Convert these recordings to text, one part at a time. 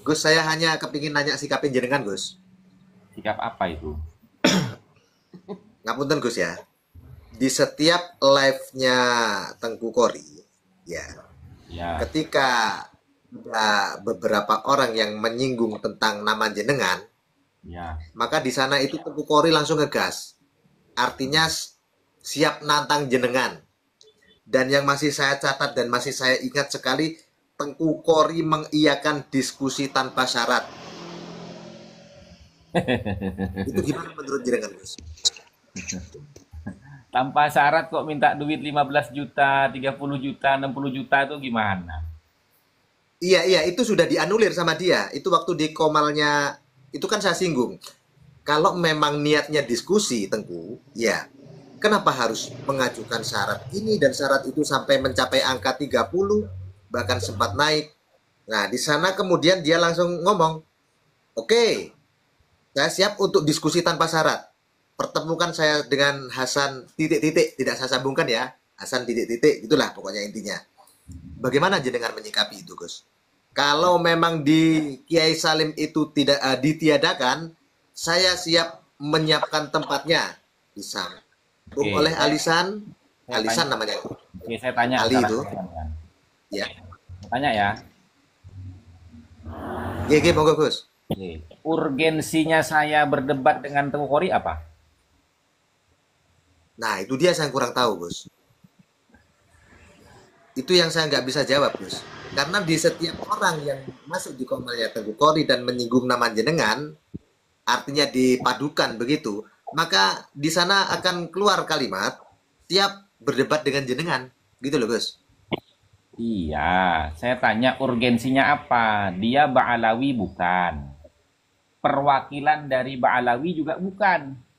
Gus, saya hanya kepingin nanya sikapin jenengan, Gus. Sikap apa itu? Ngapunten, Gus ya. Di setiap live-nya Tengku Kori, ya, Ya, ketika ada beberapa orang yang menyinggung tentang nama jenengan, ya. maka di sana itu Tengku Kori langsung ngegas. Artinya siap nantang jenengan. Dan yang masih saya catat dan masih saya ingat sekali, Tengku Kori mengiyakan diskusi tanpa syarat. Itu gimana menurut jenengan, Gus? Tanpa syarat kok minta duit 15 juta, 30 juta, 60 juta itu gimana? Iya, iya, itu sudah dianulir sama dia. Itu waktu di komalnya, itu kan saya singgung. Kalau memang niatnya diskusi, Tengku, ya, kenapa harus mengajukan syarat ini dan syarat itu sampai mencapai angka 30, bahkan sempat naik. Nah, di sana kemudian dia langsung ngomong, oke, saya siap untuk diskusi tanpa syarat. Pertemukan saya dengan Hasan titik-titik, tidak saya sambungkan ya. Hasan titik-titik, itulah pokoknya intinya. Bagaimana jenengan menyikapi itu, Gus? Kalau memang di Kiai Salim itu tidak ditiadakan, saya siap menyiapkan tempatnya. Disambung Oke, oleh Alisan, saya tanya. Alisan namanya. Oke, saya tanya Ali sekarang. itu, Kan. ya. Saya tanya ya. GG monggo Gus. Oke. Urgensinya saya berdebat dengan Tengku Kori apa? Nah, itu dia saya kurang tahu, Gus. Itu yang saya nggak bisa jawab, Gus. Karena di setiap orang yang masuk di komalnya Teguh Kori dan menyinggung nama jenengan, artinya dipadukan begitu, maka di sana akan keluar kalimat siap berdebat dengan jenengan. Gitu loh, Gus. Iya, saya tanya urgensinya apa? Dia Ba'alawi bukan. Perwakilan dari Ba'alawi juga bukan.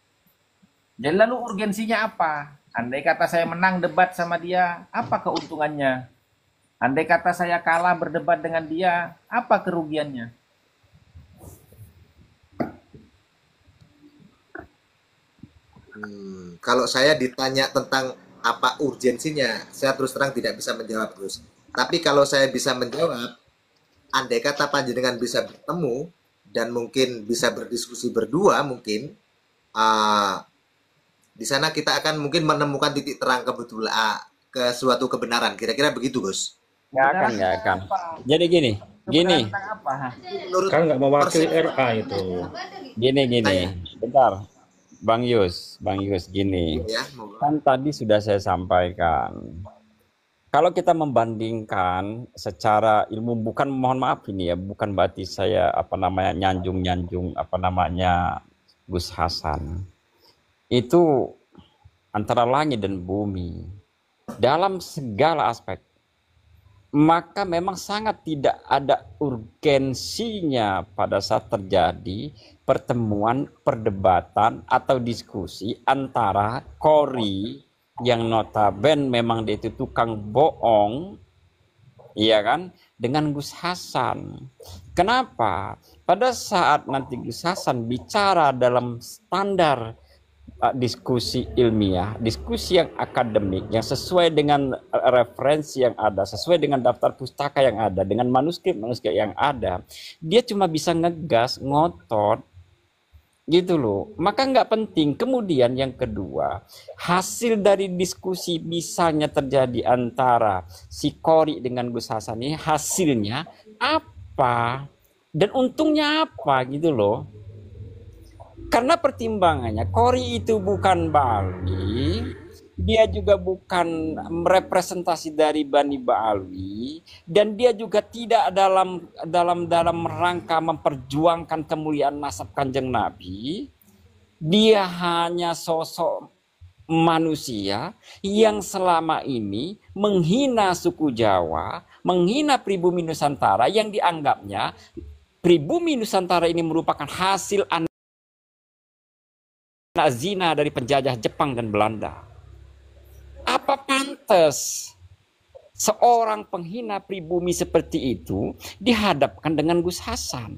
Jadi lalu urgensinya apa? Andai kata saya menang debat sama dia, apa keuntungannya? Andai kata saya kalah berdebat dengan dia, apa kerugiannya? Kalau saya ditanya tentang apa urgensinya, saya terus terang tidak bisa menjawab, Gus. Tapi kalau saya bisa menjawab, andai kata panjenengan bisa bertemu dan mungkin bisa berdiskusi berdua, mungkin uh, di sana kita akan mungkin menemukan titik terang kebetulan ke suatu kebenaran. Kira-kira begitu, Gus. Nggak akan, Kebenaran nggak tentang akan. apa? Jadi gini, gini, Kebenaran tentang apa? Menurut Kan nggak mewakili persepsi RA itu. gini. saya, Bentar, Bang Yus, gini. ya, monggo. Kan tadi sudah saya sampaikan. Kalau kita membandingkan secara ilmu, bukan, mohon maaf ini ya, bukan berarti saya apa namanya nyanjung apa namanya Gus Hasan. Itu antara langit dan bumi dalam segala aspek. Maka memang sangat tidak ada urgensinya pada saat terjadi pertemuan, perdebatan atau diskusi antara Kori yang notaben memang dia itu tukang bohong, iya kan, dengan Gus Hasan. Kenapa? Pada saat nanti Gus Hasan bicara dalam standar diskusi ilmiah, diskusi yang akademik, yang sesuai dengan referensi yang ada, sesuai dengan daftar pustaka yang ada, dengan manuskrip yang ada, dia cuma bisa ngegas, ngotot, gitu loh. Maka nggak penting. Kemudian yang kedua, hasil dari diskusi misalnya terjadi antara si Kori dengan Gus Hasan ini, hasilnya apa dan untungnya apa, gitu loh. Karena pertimbangannya Kori itu bukan Bali, dia juga bukan representasi dari Bani Ba'alwi, dan dia juga tidak dalam rangka memperjuangkan kemuliaan nasab Kanjeng Nabi. Dia hanya sosok manusia yang selama ini menghina suku Jawa, menghina pribumi Nusantara, yang dianggapnya pribumi Nusantara ini merupakan hasil anak zina dari penjajah Jepang dan Belanda. Apa pantas seorang penghina pribumi seperti itu dihadapkan dengan Gus Hasan?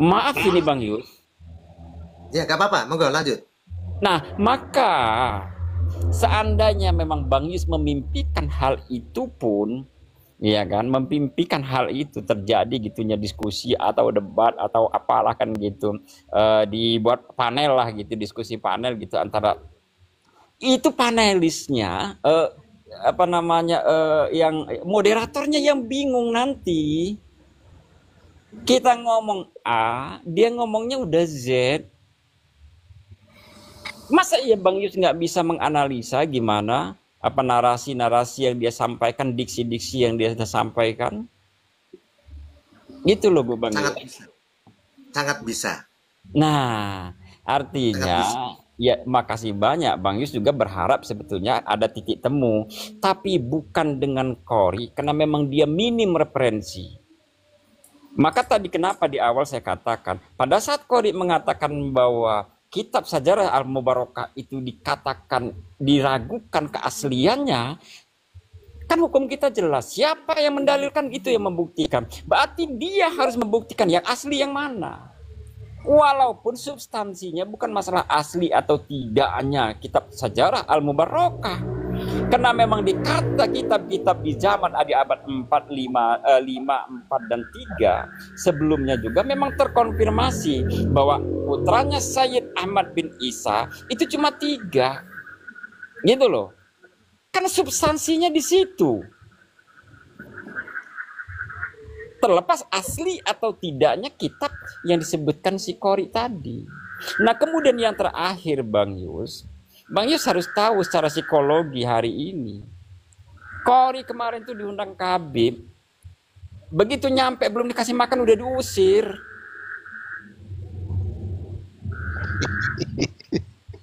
Maaf ini Bang Yus. Ya, gak apa-apa, monggo lanjut. Nah, maka seandainya memang Bang Yus memimpikan hal itu pun, Iya kan, memimpikan hal itu terjadi gitunya diskusi atau debat atau apalah kan gitu. Dibuat panel lah gitu, diskusi panel gitu antara itu panelisnya apa namanya yang moderatornya yang bingung nanti. Kita ngomong A, dia ngomongnya udah Z. Masa iya Bang Yus nggak bisa menganalisa gimana apa narasi-narasi yang dia sampaikan, diksi-diksi yang dia sampaikan? Gitu loh Bu Bang Sangat Yus. bisa. Sangat bisa. Nah, Sangat artinya bisa. ya makasih banyak Bang Yus juga berharap sebetulnya ada titik temu, tapi bukan dengan Kori karena memang dia minim referensi. Maka tadi kenapa di awal saya katakan, pada saat Kori mengatakan bahwa kitab Sajarah Al-Mubarakah itu dikatakan diragukan keasliannya, kan hukum kita jelas. Siapa yang mendalilkan itu yang membuktikan. Berarti dia harus membuktikan yang asli yang mana. Walaupun substansinya bukan masalah asli atau tidaknya kitab Sajarah Al-Mubarakah. Karena memang dikata kitab-kitab di zaman di abad 4, 5, 4, dan 3 sebelumnya juga memang terkonfirmasi bahwa putranya Sayyid Ahmad bin Isa itu cuma 3. Gitu loh. Kan substansinya di situ. Terlepas asli atau tidaknya kitab yang disebutkan si Kori tadi. Nah kemudian yang terakhir Bang Yus harus tahu secara psikologi hari ini. Kori kemarin tuh diundang ke Habib. Begitu nyampe belum dikasih makan udah diusir.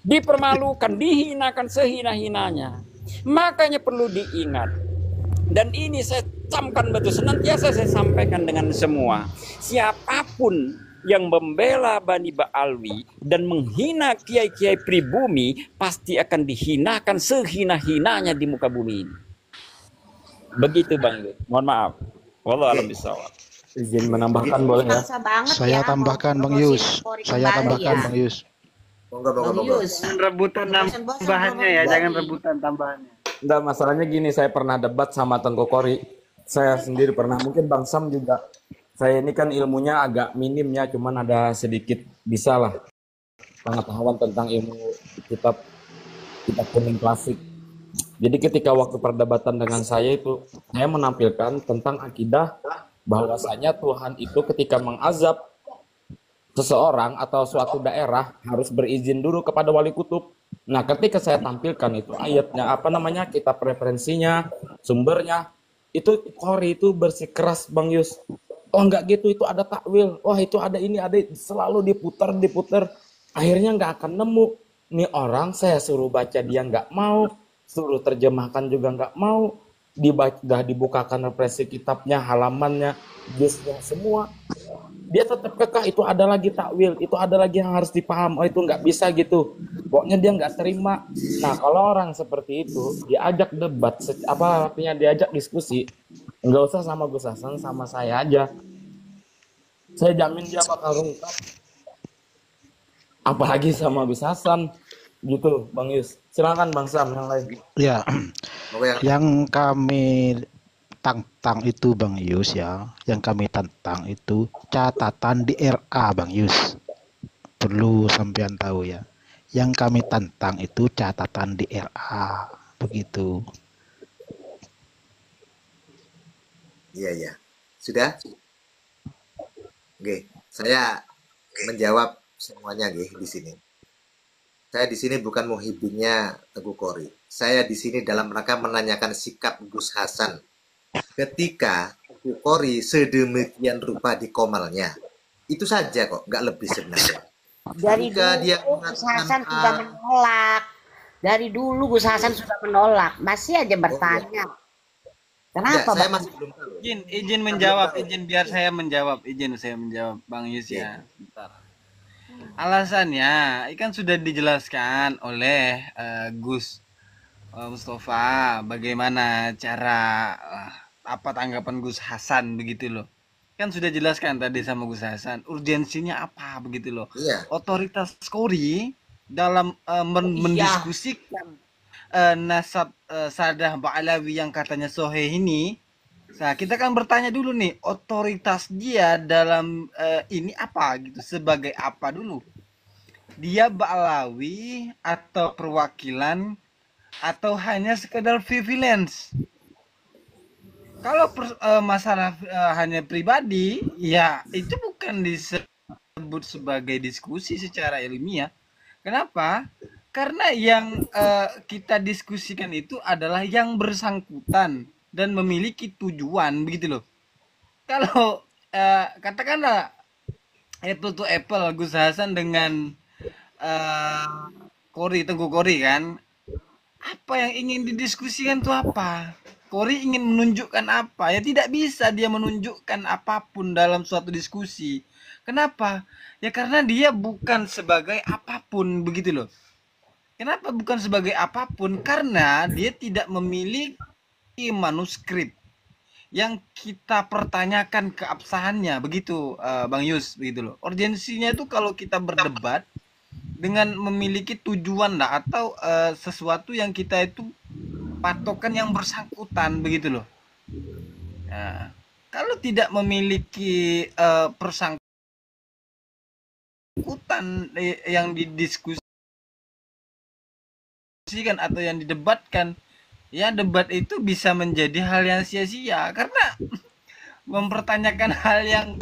Dipermalukan, dihinakan sehina-hinanya. Makanya perlu diingat. Dan ini saya camkan betul, senantiasa saya sampaikan dengan semua. Siapapun yang membela Bani Ba'alwi dan menghina kiai-kiai pribumi pasti akan dihinakan sehina-hinanya di muka bumi ini. Begitu Bang Yus. Mohon maaf. Wallahu a'lam bishawab. Izin menambahkan boleh ya? Maksa banget Saya ya, tambahkan mau Bang promosi Yus. Kori Saya kembali tambahkan ya. Bang Yus. Monggo, monggo, Bang monggo. Yus. Jangan rebutan Bosan-bosan tambahannya ya, ngomong jangan Kori. rebutan tambahannya. Enggak, masalahnya gini, saya pernah debat sama Tengku Kori. Saya sendiri pernah, mungkin Bang Sam juga. Saya ini kan ilmunya agak minim ya, cuman ada sedikit bisa lah pengetahuan tentang ilmu kitab kitab kuning klasik. Jadi ketika waktu perdebatan dengan saya itu, saya menampilkan tentang akidah bahwasanya Tuhan itu ketika mengazab seseorang atau suatu daerah harus berizin dulu kepada wali kutub. Nah, ketika saya tampilkan itu ayatnya, apa namanya, kitab referensinya, sumbernya, itu Kori itu bersikeras Bang Yus. Oh enggak gitu, itu ada takwil. Wah itu ada ini, ada selalu diputar. Akhirnya nggak akan nemu. Nih orang saya suruh baca dia nggak mau, suruh terjemahkan juga nggak mau. Udah dibukakan referensi kitabnya, halamannya, jusnya semua. Dia tetap kekeh itu ada lagi takwil, itu ada lagi yang harus dipaham. Oh itu nggak bisa gitu. Pokoknya dia nggak terima. Nah kalau orang seperti itu diajak debat, apa artinya diajak diskusi, nggak usah sama Gus Hasan, sama saya aja. Saya jamin dia bakal rungkap. Apalagi sama Gus Hasan gitu, Bang Yus. Silakan Bang Sam yang lain. Ya, Monggo yang yang kami tantang itu Bang Yus ya, yang kami tantang itu catatan di RA Bang Yus. Perlu sampean tahu ya. Yang kami tantang itu catatan di RA. Begitu. Iya. Sudah? Oke, saya menjawab semuanya di sini. Saya di sini bukan muhibinnya Teguh Kori. Saya di sini dalam rangka menanyakan sikap Gus Hasan ketika Teguh Kori sedemikian rupa di komalnya. Itu saja kok, nggak lebih sebenarnya. Dari Jika dulu dia Gus Hasan mengatakan sudah menolak. Dari dulu Gus Hasan sudah menolak. Masih aja bertanya. Enggak, Kenapa saya Bang? masih belum tahu. Izin menjawab, biar saya menjawab, saya menjawab Bang Yus ya. Bentar. Alasannya kan sudah dijelaskan oleh Gus Mustafa bagaimana cara apa tanggapan Gus Hasan begitu loh. Kan sudah jelaskan tadi sama Gus Hasan urgensinya apa begitu loh. Iya. Otoritas Kori dalam mendiskusikan nasab Sadah Ba'alawi yang katanya Soheh ini Nah, kita kan bertanya dulu nih, otoritas dia dalam ini apa gitu, sebagai apa dulu? Dia Ba'alawi atau perwakilan atau hanya sekedar freelance? Kalau masalah hanya pribadi, ya itu bukan disebut sebagai diskusi secara ilmiah. Kenapa? Karena yang kita diskusikan itu adalah yang bersangkutan dan memiliki tujuan, begitu loh. Kalau katakanlah apple to apple Gus Hasan dengan Tengku Kori kan, apa yang ingin didiskusikan itu apa? Kori ingin menunjukkan apa? Ya tidak bisa dia menunjukkan apapun dalam suatu diskusi. Kenapa? Ya karena dia bukan sebagai apapun, begitu loh. Kenapa bukan sebagai apapun? Karena dia tidak memiliki manuskrip yang kita pertanyakan keabsahannya, begitu Bang Yus, begitu loh. Urgensinya itu kalau kita berdebat dengan memiliki tujuan lah atau sesuatu yang kita itu patokan yang bersangkutan, begitu loh. Nah, kalau tidak memiliki persangkutan yang didiskusikan atau yang didebatkan, ya debat itu bisa menjadi hal yang sia-sia karena mempertanyakan hal yang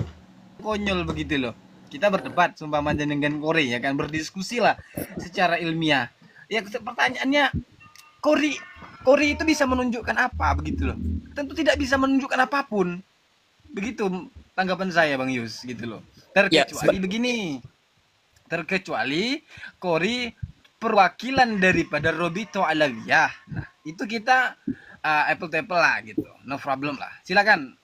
konyol, begitu loh. Kita berdebat sumpah dengan Kori ya kan, berdiskusi lah secara ilmiah. Ya pertanyaannya, Kori itu bisa menunjukkan apa, begitu loh. Tentu tidak bisa menunjukkan apapun. Begitu tanggapan saya Bang Yus, gitu loh. Terkecuali begini. Terkecuali Kori perwakilan daripada Robito Alawiyah. Nah, itu kita apple to apple lah gitu. No problem lah. Silakan.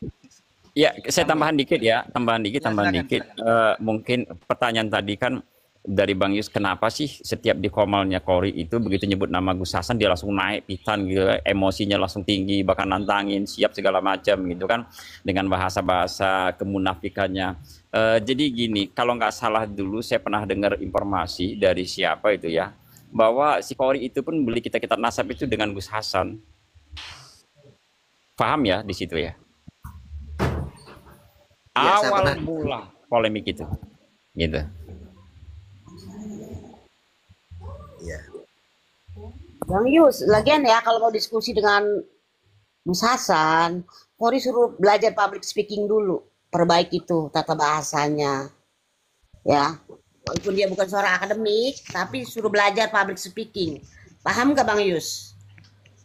Ya, saya tambahan dikit ya, tambahan dikit. Silakan. Mungkin pertanyaan tadi kan dari Bang Yus, kenapa sih setiap di komalnya Kori itu begitu nyebut nama Gus Hasan dia langsung naik pitan gitu, emosinya langsung tinggi, bahkan nantangin, siap segala macam gitu kan, dengan bahasa-bahasa kemunafikannya. Jadi gini, kalau nggak salah dulu saya pernah dengar informasi dari siapa itu ya, bahwa si Kori itu pun beli kita nasab itu dengan Gus Hasan. Paham ya di situ ya? Ya, Awal mula polemik itu, gitu. Ya. Bang Yus, lagian ya kalau mau diskusi dengan Gus Hasan, Kori suruh belajar public speaking dulu, perbaiki itu tata bahasanya, ya. Walaupun dia bukan seorang akademik, tapi suruh belajar public speaking. Paham nggak Bang Yus?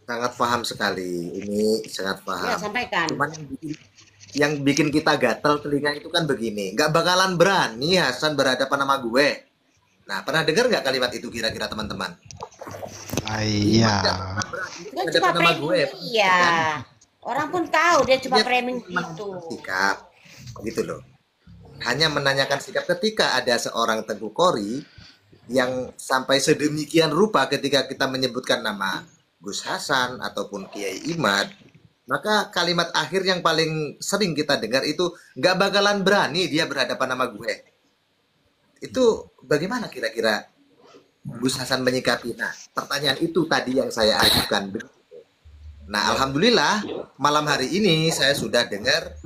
Sangat paham sekali. Ini sangat paham. Ya, sampaikan. Cuman yang bikin kita gatel telinga itu kan begini, nggak bakalan berani Hasan berhadapan sama gue. Nah, pernah dengar nggak kalimat itu kira-kira teman-teman? Iya. Dia cuma framing, iya. Orang pun tahu dia cuma framing gitu. Sikap, gitu loh. Hanya menanyakan sikap ketika ada seorang Tengku Kori yang sampai sedemikian rupa ketika kita menyebutkan nama Gus Hasan ataupun Kiai Imad, maka kalimat akhir yang paling sering kita dengar itu nggak bakalan berani dia berhadapan sama gue. Itu bagaimana kira-kira Gus Hasan menyikapi? Nah, pertanyaan itu tadi yang saya ajukan. Nah, alhamdulillah malam hari ini saya sudah dengar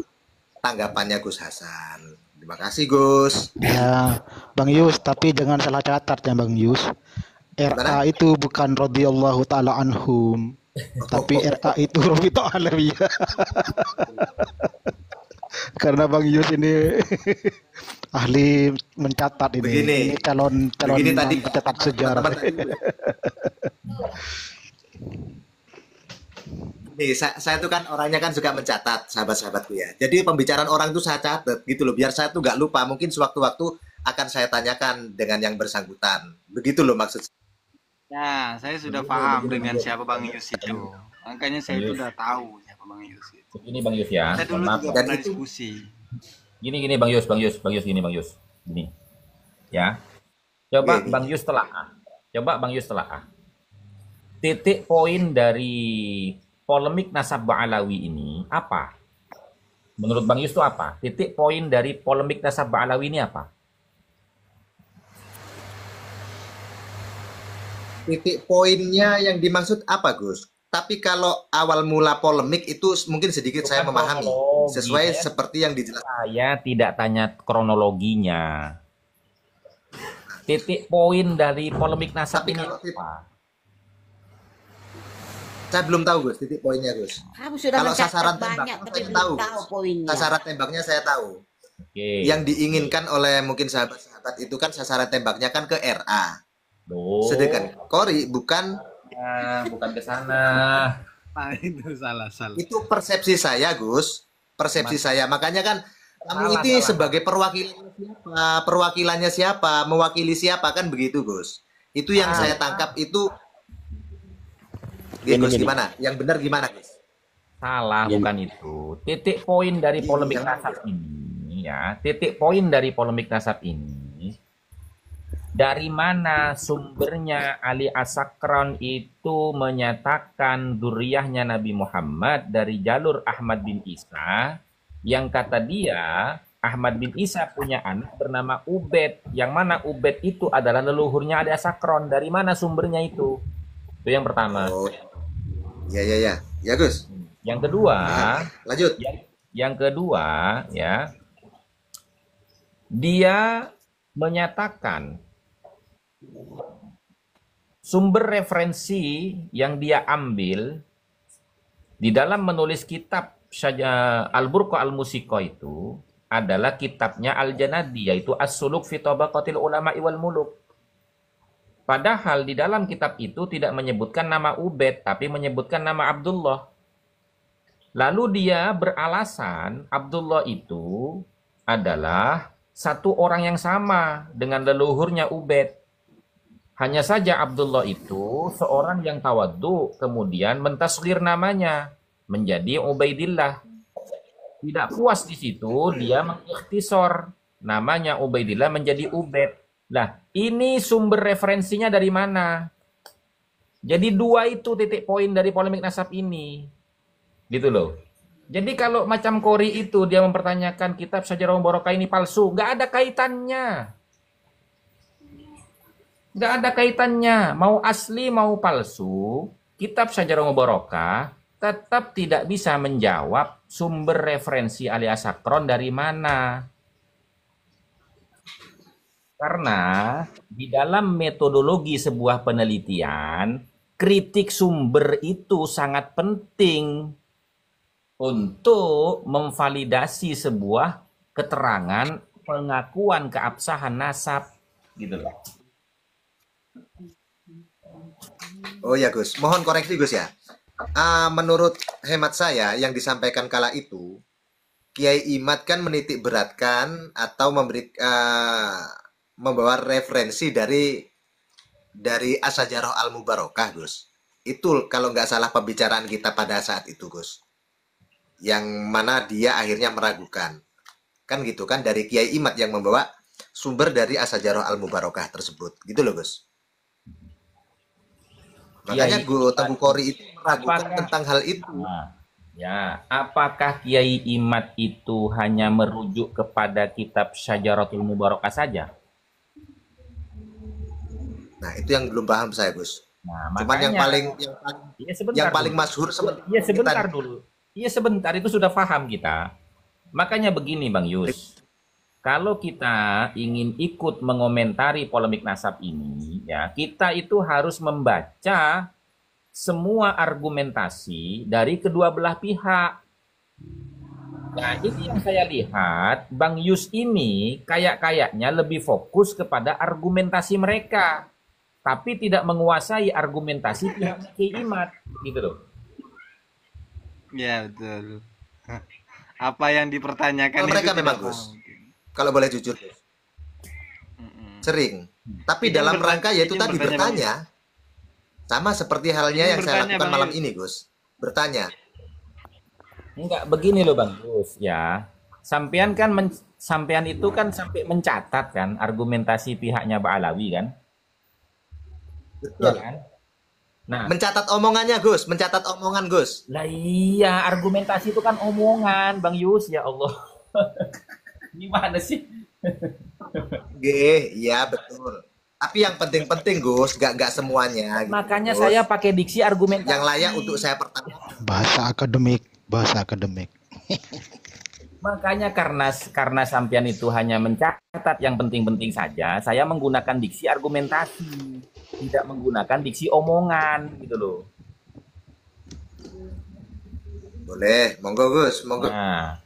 tanggapannya Gus Hasan. Terima kasih Gus. Ya, Bang Yus, tapi jangan salah catat ya Bang Yus. RA itu bukan radhiyallahu taala anhum, tapi RA itu Robito Alawiyah. Karena Bang Yus ini ahli mencatat ini. Begini, ini calon begini tadi pencetak sejarah. Nih, saya tuh kan orangnya kan suka mencatat, sahabat-sahabatku ya. Jadi pembicaraan orang tuh saya catat gitu loh, biar saya tuh nggak lupa. Mungkin sewaktu-waktu akan saya tanyakan dengan yang bersangkutan. Begitu loh maksud saya. Nah, saya sudah paham dengan siapa Bang Yus itu. Makanya saya itu udah tahu siapa Bang Yus itu. Ini Bang Yus ya. Saya dulu juga pernah diskusi. Gini Bang Yus, gini Bang Yus. Gini. Ya. Coba Bang Yus telaah. Titik poin dari polemik nasab Ba'alawi ini apa? Menurut Bang Yus itu apa? Titik poin dari polemik nasab Ba'alawi ini apa? Titik poinnya yang dimaksud apa, Gus? tapi kalau awal mula polemik itu mungkin sedikit saya Bukan memahami kronologi. sesuai Saya, seperti yang dijelaskan. saya tidak tanya kronologinya. Titik poin dari polemik nasab Tapi ini kalau apa? saya belum tahu Gus titik poinnya Gus. Kamu sudah Kalau mencatat sasaran banyak tembaknya tapi saya belum tahu. tahu poinnya. Sasaran tembaknya saya tahu. Oke. Yang diinginkan oleh mungkin sahabat-sahabat itu kan sasaran tembaknya kan ke RA. Loh, Sedangkan Kori bukan, bukan ke sana. Nah, itu salah. itu persepsi saya Gus, persepsi saya. Makanya kan kamu Salah, ini salah. sebagai perwakilannya siapa, mewakili siapa kan begitu Gus. Itu yang saya tangkap itu. Gus Gini. gimana? Yang benar gimana Gus? Salah, Gini. bukan itu. Titik poin dari polemik Jangan. nasab ini, ya. Titik poin dari polemik nasab ini, dari mana sumbernya Ali As-Sakran itu menyatakan duriyahnya Nabi Muhammad dari jalur Ahmad bin Isa, yang kata dia Ahmad bin Isa punya anak bernama Ubed, yang mana Ubed itu adalah leluhurnya Ali As-Sakran. Dari mana sumbernya itu? Itu yang pertama. Oh, ya. Ya Gus. Yang kedua, Lanjut. yang kedua, ya, dia menyatakan sumber referensi yang dia ambil di dalam menulis kitab Al-Burqa Al-Musiqa itu adalah kitabnya Al-Janadi, yaitu As-Suluk fi Tabaqatil Ulama wal Muluk. Padahal di dalam kitab itu tidak menyebutkan nama Ubed, tapi menyebutkan nama Abdullah. Lalu dia beralasan Abdullah itu adalah satu orang yang sama dengan leluhurnya Ubed. Hanya saja Abdullah itu seorang yang tawadhu, kemudian mentasghir namanya menjadi Ubaidillah. Tidak puas di situ, dia mengikhtisor namanya Ubaidillah menjadi Ubed. Lah, ini sumber referensinya dari mana? Jadi dua itu titik poin dari polemik nasab ini. Gitu loh. Jadi kalau macam Kori itu dia mempertanyakan kitab Syajarah Mubarakah ini palsu, nggak ada kaitannya. Nggak ada kaitannya. Mau asli mau palsu, kitab Syajarah Mubarakah tetap tidak bisa menjawab sumber referensi Ali As-Sakran dari mana. Karena di dalam metodologi sebuah penelitian, kritik sumber itu sangat penting untuk memvalidasi sebuah keterangan pengakuan keabsahan nasab, gitu loh. Oh ya Gus, mohon koreksi Gus ya. Menurut hemat saya yang disampaikan kala itu, Kiai Imad kan menitik beratkan atau membawa referensi dari As-Syajarah Al-Mubarakah Gus. Itu kalau nggak salah pembicaraan kita pada saat itu Gus. Yang mana dia akhirnya meragukan. Kan gitu kan, dari Kiai Imad yang membawa sumber dari As-Syajarah Al-Mubarakah tersebut. Gitu loh Gus. Makanya Tengku Kori itu meragukan tentang hal itu. Nah, ya, apakah Kiai Imad itu hanya merujuk kepada kitab Syajaratul Mubarakah saja? Nah, itu yang belum paham saya, Gus. Nah, Cuman makanya, yang paling masyhur Iya sebentar dulu. Iya sebentar, itu sudah paham kita. Makanya begini Bang Yus. Kalau kita ingin ikut mengomentari polemik nasab ini, ya, kita itu harus membaca semua argumentasi dari kedua belah pihak. Nah, ini yang saya lihat, Bang Yus ini kayaknya lebih fokus kepada argumentasi mereka, tapi tidak menguasai argumentasi pihak Kiai Imad, gitu loh. Ya betul. Apa yang dipertanyakan Mereka itu memang tidak Gus. paham. Kalau boleh jujur, Gus. Sering. Tapi Ini dalam rangka yaitu ini tadi bertanya, bertanya. Sama seperti halnya Ini yang saya bertanya, lakukan Bang malam Yus. ini, Gus. Bertanya. Enggak, begini loh Bang Yus, ya. Sampean kan sampean itu kan sampai mencatat kan argumentasi pihaknya Pak Alawi kan? Ya Betul. kan? Nah, Mencatat omongannya, Gus. Mencatat omongan, Gus. lah iya, argumentasi itu kan omongan, Bang Yus, ya Allah. Gimana sih? G, ya betul. Tapi yang penting-penting Gus, nggak semuanya gitu, Makanya Gus. saya pakai diksi argumentasi. Yang layak untuk saya pertanyakan. Bahasa akademik. Makanya karena sampean itu hanya mencatat yang penting-penting saja, saya menggunakan diksi argumentasi, tidak menggunakan diksi omongan gitu loh. Boleh, monggo Gus, monggo. Nah,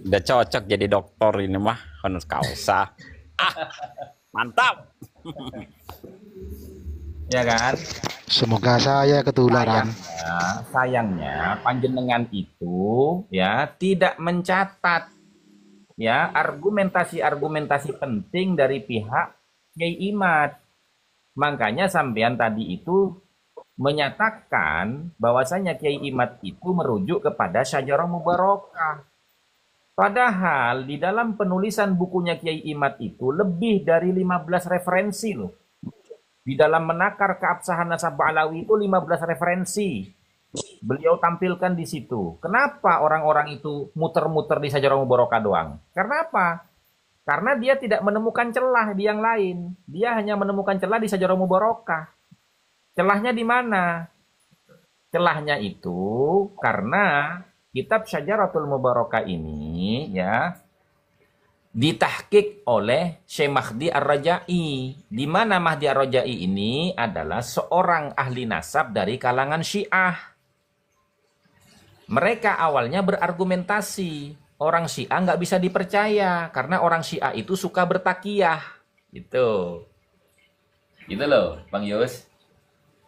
Udah cocok jadi dokter ini mah, honoris causa. Mantap. ya kan? Semoga saya ketularan. Sayangnya panjenengan itu ya tidak mencatat ya argumentasi-argumentasi penting dari pihak Kiai Imad. Makanya sampean tadi itu menyatakan bahwasanya Kiai Imad itu merujuk kepada Syajarah Mubarakah. Padahal di dalam penulisan bukunya Kiai Imad itu lebih dari 15 referensi loh. Di dalam menakar keabsahan nasab Ba'alawi itu 15 referensi. Beliau tampilkan di situ. Kenapa orang-orang itu muter-muter di Syajarah Mubarakah doang? Karena apa? Karena dia tidak menemukan celah di yang lain. Dia hanya menemukan celah di Syajarah Mubarakah. Celahnya di mana? Celahnya itu karena kitab Syajaratul Mubarakah ini ya ditahqiq oleh Syekh Mahdi Ar-Raja'i, di mana Mahdi Ar-Raja'i ini adalah seorang ahli nasab dari kalangan Syiah. Mereka awalnya berargumentasi, orang Syiah nggak bisa dipercaya karena orang Syiah itu suka bertakiyah, gitu loh, Bang Yus.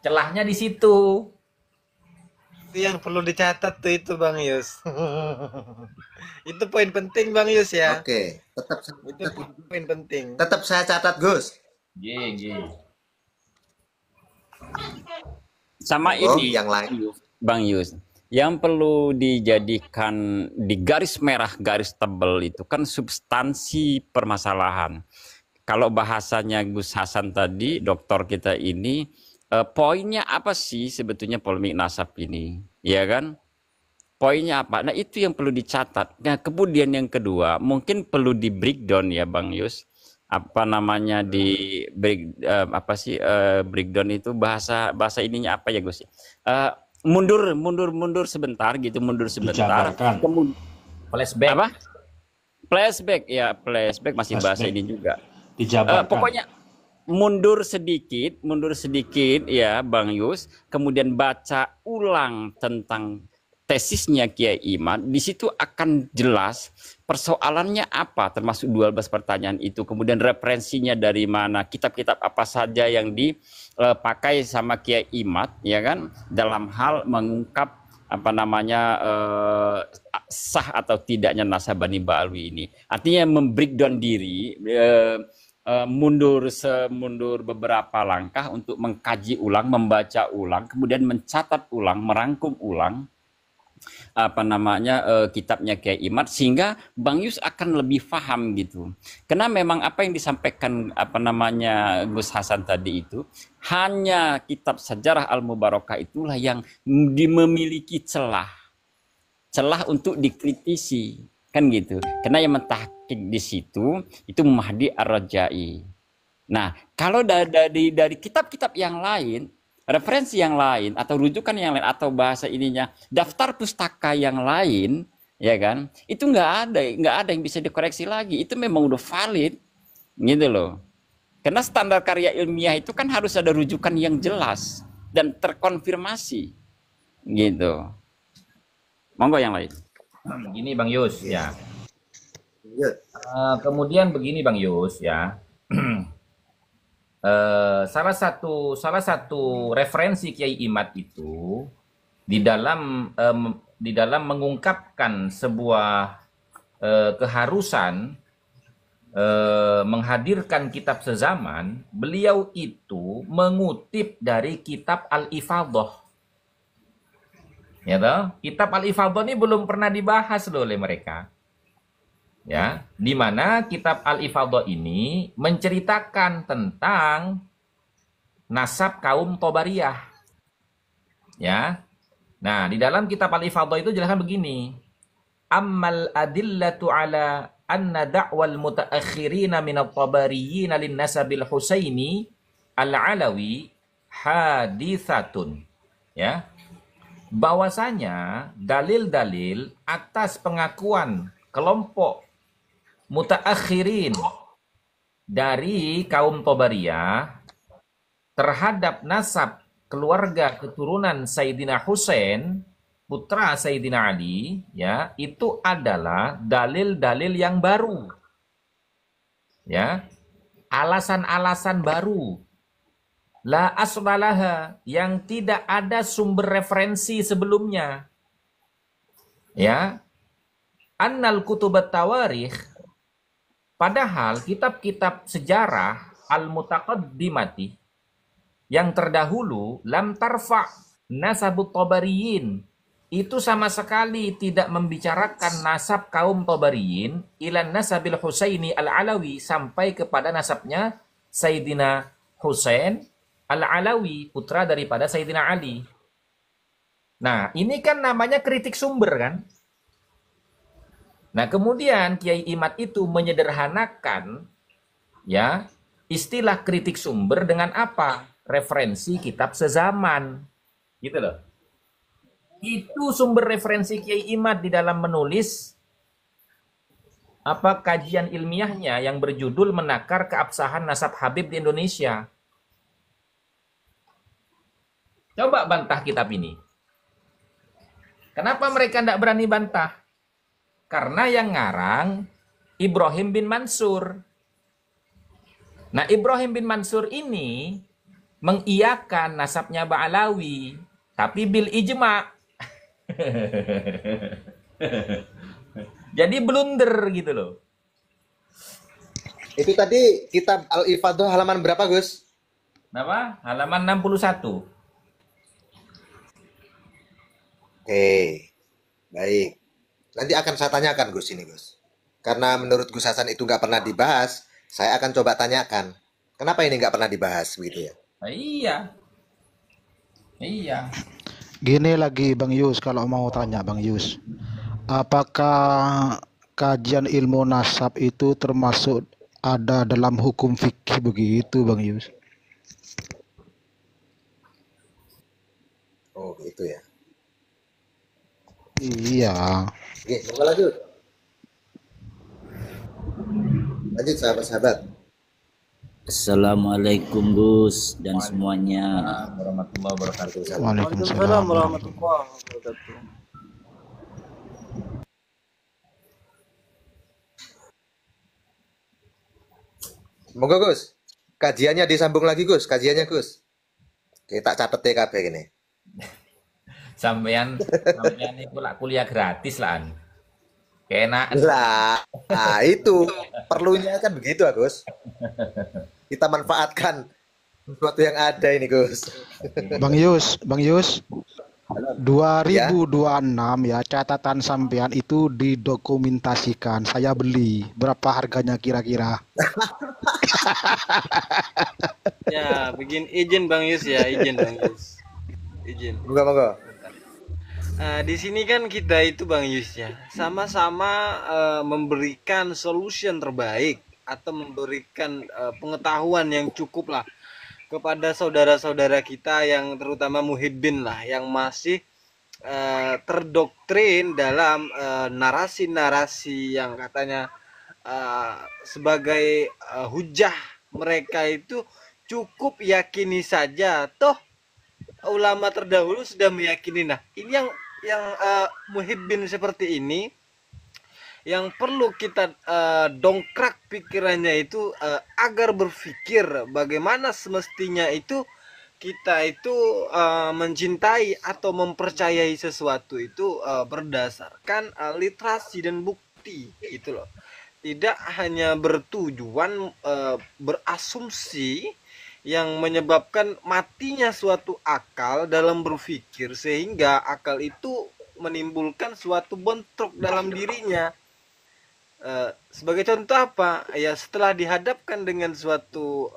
Celahnya di situ. Itu yang perlu dicatat tuh itu Bang Yus. Itu poin penting Bang Yus ya. Oke, Itu poin penting. tetap saya catat Gus. Sama Oh, ini, yang lain. Bang Yus, yang perlu dijadikan di garis merah, garis tebal itu kan substansi permasalahan. Kalau bahasanya Gus Hasan tadi, dokter kita ini, poinnya apa sih sebetulnya polemik nasab ini, ya kan? Poinnya apa? Nah itu yang perlu dicatat. Nah kemudian yang kedua, mungkin perlu di breakdown ya Bang Yus. Apa namanya di breakdown itu bahasa ininya apa ya Gus? Mundur sebentar gitu, mundur sebentar. Kemudian Flashback. apa? Flashback ya, flashback masih bahasa ini juga. Pokoknya mundur sedikit ya Bang Yus, kemudian baca ulang tentang tesisnya Kiai Imad, di situ akan jelas persoalannya apa, termasuk 12 pertanyaan itu, kemudian referensinya dari mana, kitab-kitab apa saja yang dipakai sama Kiai Imad, ya kan, dalam hal mengungkap apa namanya sah atau tidaknya nasab Bani Ba'alwi ini. Artinya membreakdown diri, mundur beberapa langkah untuk mengkaji ulang, membaca ulang, kemudian mencatat ulang, merangkum ulang apa namanya kitabnya Kiai Imad, sehingga Bang Yus akan lebih paham gitu. Karena memang apa yang disampaikan apa namanya Gus Hasan tadi itu, hanya kitab Sejarah Al-Mubarakah itulah yang memiliki celah untuk dikritisi, kan gitu. Karena yang mentahqiq di situ itu Mahdi Ar-Raja'i. Nah, kalau dari kitab-kitab yang lain, referensi yang lain atau rujukan yang lain atau bahasa ininya daftar pustaka yang lain, ya kan, itu nggak ada yang bisa dikoreksi lagi, itu memang udah valid gitu loh. Karena standar karya ilmiah itu kan harus ada rujukan yang jelas dan terkonfirmasi gitu. Monggo yang lain. Begini Bang Yus ya. Ya. Kemudian begini Bang Yus ya. Salah satu referensi Kiai Imad itu di dalam mengungkapkan sebuah keharusan menghadirkan kitab sezaman, beliau itu mengutip dari kitab Al-Ifadhah. Ya toh? Kitab Al-Ifadhah ini belum pernah dibahas loh oleh mereka. Ya, di mana kitab Al-Ifadhah ini menceritakan tentang nasab kaum Tobariyah. Ya. Nah, di dalam kitab Al-Ifadhah itu jelaskan begini. Ammal adillatu ala anna da'wal mutaakhirina min at-tabariyyin lin nasabil Husaini al-alawi haditsatun, ya, bahwasanya dalil-dalil atas pengakuan kelompok mutaakhirin dari kaum Tabariyah terhadap nasab keluarga keturunan Sayyidina Husain putra Sayyidina Ali, ya, itu adalah dalil-dalil yang baru, ya, alasan-alasan baru, la asbalaha, yang tidak ada sumber referensi sebelumnya, ya, annal kutubat tawarikh, padahal kitab-kitab sejarah al-mutaqaddimati yang terdahulu, lam tarfa nasabut tabariyin, itu sama sekali tidak membicarakan nasab kaum Tabariyin ilan nasabil Husaini al-Alawi, sampai kepada nasabnya Sayyidina Husain al-Alawi, putra daripada Sayyidina Ali. Nah, ini kan namanya kritik sumber kan? Nah, kemudian Kiai Imad itu menyederhanakan, ya, istilah kritik sumber dengan apa? Referensi kitab sezaman. Gitu loh. Itu sumber referensi Kiai Imad di dalam menulis apa kajian ilmiahnya yang berjudul Menakar Keabsahan Nasab Habib di Indonesia. Coba bantah kitab ini. Kenapa mereka tidak berani bantah? Karena yang ngarang Ibrahim bin Mansur. Nah, Ibrahim bin Mansur ini mengiyakan nasabnya Ba'alawi, tapi bil ijma'. Jadi blunder gitu loh. Itu tadi kitab Al-Ifadah halaman berapa, Gus? Kenapa? Halaman 61. Oke, baik. Nanti akan saya tanyakan, Gus, ini, Gus. Karena menurut Gus Hasan itu nggak pernah dibahas, saya akan coba tanyakan. Kenapa ini nggak pernah dibahas, begitu ya? Nah, iya. Iya. Gini lagi Bang Yus, kalau mau tanya Bang Yus, apakah kajian ilmu nasab itu termasuk ada dalam hukum fikih begitu Bang Yus? Oh, gitu ya. Iya. Oke, mau lanjut. Lanjut, sahabat-sahabat. Assalamualaikum Gus dan semuanya. Warahmatullahi wabarakatuh. Waalaikumsalam warahmatullahi wabarakatuh. Monggo, Gus. Kajiannya disambung lagi, Gus. Kajiannya, Gus. Kita catet TKB gini. Sampean itu lah kuliah gratis lah. Kena Lah, nah itu perlunya kan begitu, Gus. Kita manfaatkan sesuatu yang ada ini, Gus. Bang Yus, 2026 ya, catatan sampean itu didokumentasikan. Saya beli. Berapa harganya kira-kira? Ya, bikin izin Bang Yus ya, izin Bang Yus. Izin. Monggo. Di sini kan kita itu Bang Yus ya, sama-sama memberikan solution terbaik atau memberikan pengetahuan yang cukup lah kepada saudara-saudara kita yang terutama muhibbin lah, yang masih terdoktrin dalam narasi-narasi yang katanya sebagai hujah mereka itu cukup yakini saja, toh ulama terdahulu sudah meyakini. Nah, ini yang muhibbin seperti ini yang perlu kita dongkrak pikirannya itu agar berpikir bagaimana semestinya itu kita itu mencintai atau mempercayai sesuatu itu berdasarkan literasi dan bukti gitu loh. Tidak hanya bertujuan berasumsi yang menyebabkan matinya suatu akal dalam berpikir, sehingga akal itu menimbulkan suatu bentrok dalam dirinya. Sebagai contoh apa? Ya, setelah dihadapkan dengan suatu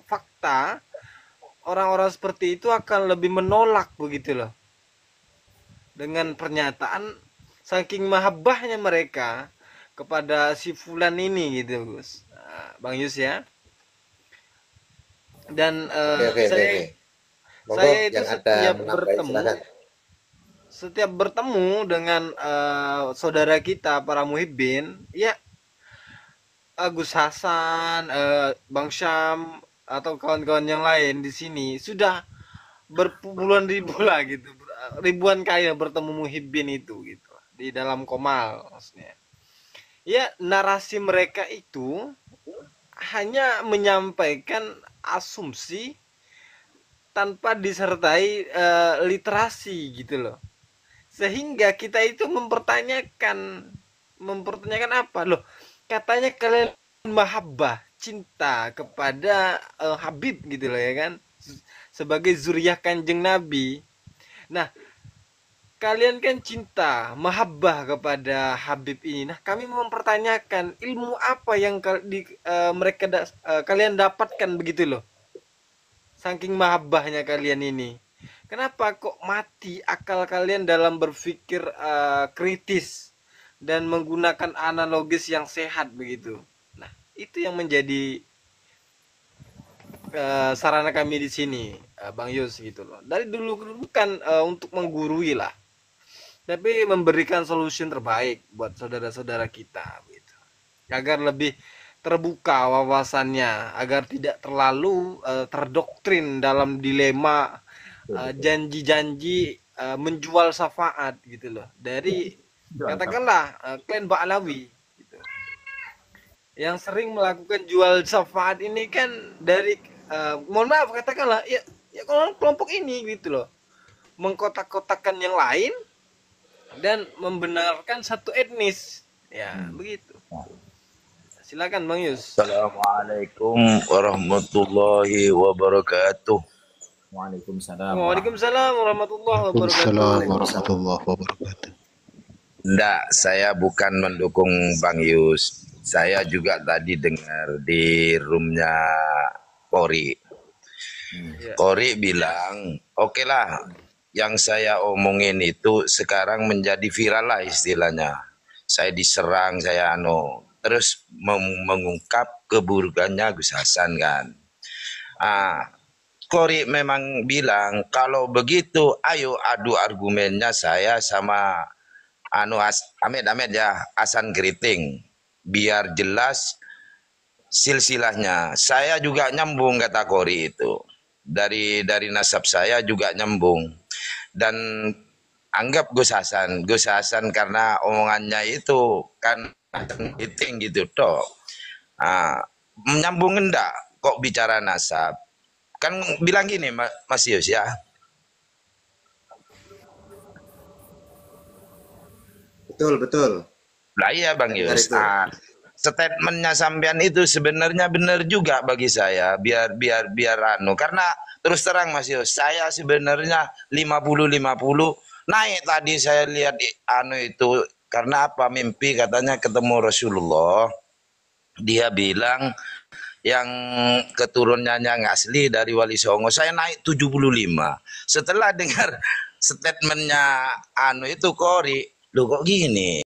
fakta, orang-orang seperti itu akan lebih menolak begitu loh. Dengan pernyataan saking mahabbahnya mereka kepada si fulan ini gitu, Gus. Bang Yus ya. Dan Oke, oke, oke, saya oke. Monggo saya itu yang ada menambah, silakan. setiap bertemu dengan saudara kita para muhibbin, ya Agus Hasan, Bang Syam atau kawan-kawan yang lain di sini sudah berpuluhan ribu lah gitu, ribuan kali bertemu muhibbin itu gitu di dalam Komal maksudnya. Ya narasi mereka itu hanya menyampaikan asumsi tanpa disertai literasi gitu loh. Sehingga kita itu mempertanyakan apa loh? Katanya kalian mahabbah, cinta kepada Habib gitu loh ya kan? Sebagai zuriyah Kanjeng Nabi. Nah, kalian kan cinta, mahabbah kepada Habib ini. Nah, kami mempertanyakan ilmu apa yang kalian dapatkan begitu loh. Saking mahabbahnya kalian ini. Kenapa kok mati akal kalian dalam berpikir kritis dan menggunakan analogis yang sehat begitu? Nah, itu yang menjadi sarana kami di sini, Bang Yus gitu loh. Dari dulu bukan untuk menggurui lah, tapi memberikan solusi terbaik buat saudara-saudara kita gitu. Agar lebih terbuka wawasannya, agar tidak terlalu terdoktrin dalam dilema janji-janji menjual syafaat gitu loh dari katakanlah klan Ba'alawi gitu. Yang sering melakukan jual syafaat ini kan dari mohon maaf katakanlah ya kelompok ini gitu loh, mengkotak-kotakan yang lain dan membenarkan satu etnis ya begitu. Silakan Bang Yus. Assalamualaikum warahmatullahi wabarakatuh. Waalaikumsalam. Waalaikumsalam warahmatullahi wabarakatuh. Assalamualaikum warahmatullahi wabarakatuh. Enggak, saya bukan mendukung Bang Yus. Saya juga tadi dengar di roomnya Kori. Kori bilang, oke lah, yang saya omongin itu sekarang menjadi viral lah istilahnya. Saya diserang, saya terus mengungkap keburukannya Gus Hasan kan. Kori memang bilang kalau begitu ayo adu argumennya saya sama Ahmed ya, Hasan Keriting, biar jelas silsilahnya. Saya juga nyambung kata Kori itu. Dari nasab saya juga nyambung. Dan anggap Gus Hasan karena omongannya itu kan Keriting gitu toh. Menyambung enggak kok bicara nasab? Kan bilang gini Mas Yus ya. Betul. Lah iya Bang Yus. Statementnya sampean itu sebenarnya benar juga bagi saya. Biar karena terus terang Mas Yus, saya sebenarnya 50-50 naik tadi saya lihat itu karena apa? Mimpi katanya ketemu Rasulullah. Dia bilang yang keturunannya nggak asli dari Wali Songo, saya naik 75. Setelah dengar statementnya itu Kori, loh kok gini?